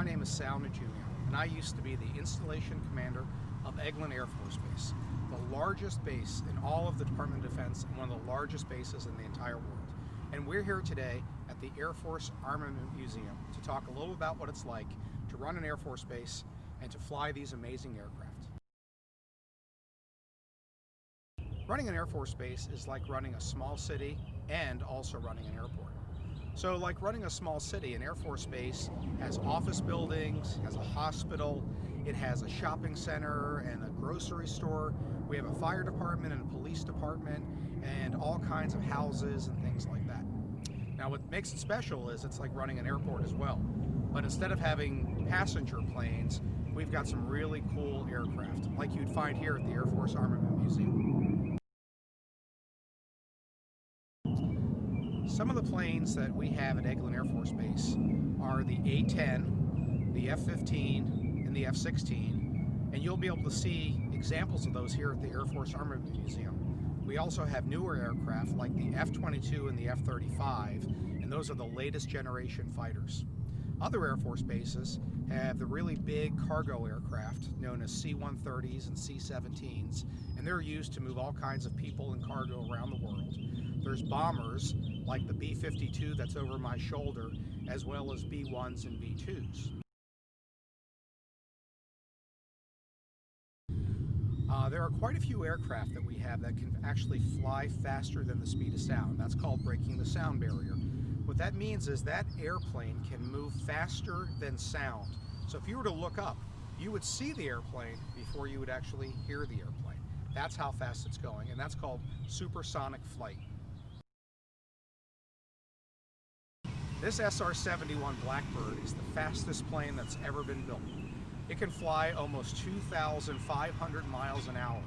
My name is Sal Najumia, and I used to be the installation commander of Eglin Air Force Base, the largest base in all of the Department of Defense and one of the largest bases in the entire world. And we're here today at the Air Force Armament Museum to talk a little about what it's like to run an Air Force base and to fly these amazing aircraft. Running an Air Force base is like running a small city and also running an airport. So like running a small city, an Air Force base has office buildings, has a hospital, it has a shopping center and a grocery store. We have a fire department and a police department and all kinds of houses and things like that. Now what makes it special is it's like running an airport as well. But instead of having passenger planes, we've got some really cool aircraft like you'd find here at the Air Force Armament Museum. Some of the planes that we have at Eglin Air Force Base are the A-10, the F-15, and the F-16, and you'll be able to see examples of those here at the Air Force Armament Museum. We also have newer aircraft like the F-22 and the F-35, and those are the latest generation fighters. Other Air Force bases have the really big cargo aircraft known as C-130s and C-17s, and they're used to move all kinds of people and cargo around the world. There's bombers like the B-52 that's over my shoulder, as well as B-1s and B-2s. There are quite a few aircraft that we have that can actually fly faster than the speed of sound. That's called breaking the sound barrier. What that means is that airplane can move faster than sound. So if you were to look up, you would see the airplane before you would actually hear the airplane. That's how fast it's going, and that's called supersonic flight. This SR-71 Blackbird is the fastest plane that's ever been built. It can fly almost 2,500 miles an hour,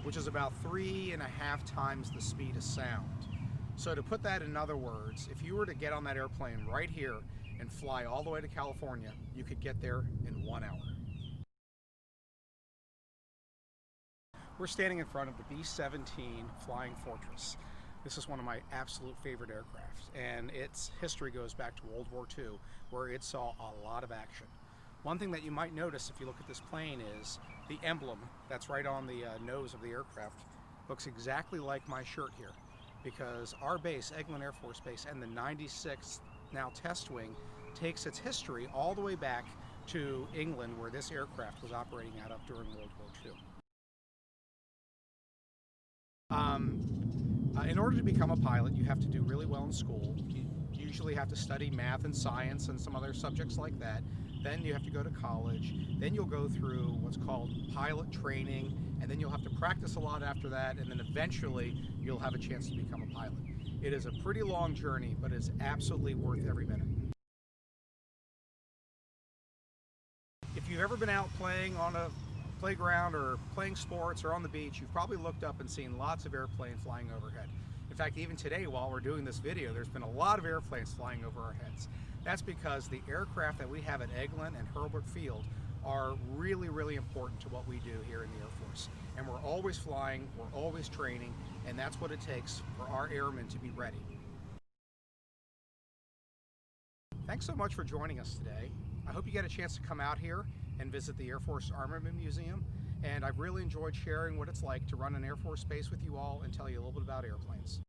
which is about 3.5 times the speed of sound. So to put that in other words, if you were to get on that airplane right here and fly all the way to California, you could get there in 1 hour. We're standing in front of the B-17 Flying Fortress. This is one of my absolute favorite aircraft, and its history goes back to World War II, where it saw a lot of action. One thing that you might notice if you look at this plane is the emblem that's right on the nose of the aircraft looks exactly like my shirt here, because our base, Eglin Air Force Base, and the 96th now test wing takes its history all the way back to England, where this aircraft was operating out of during World War II. In order to become a pilot, you have to do really well in school. You usually have to study math and science and some other subjects like that. Then you have to go to college. Then you'll go through what's called pilot training, and then you'll have to practice a lot after that, and then eventually you'll have a chance to become a pilot. It is a pretty long journey, but it's absolutely worth every minute. If you've ever been out playing on a playground or playing sports or on the beach, you've probably looked up and seen lots of airplanes flying overhead. In fact, even today while we're doing this video, there's been a lot of airplanes flying over our heads. That's because the aircraft that we have at Eglin and Hurlburt Field are really, really important to what we do here in the Air Force. And we're always flying, we're always training, and that's what it takes for our airmen to be ready. Thanks so much for joining us today. I hope you get a chance to come out here and visit the Air Force Armament Museum, and I've really enjoyed sharing what it's like to run an Air Force base with you all and tell you a little bit about airplanes.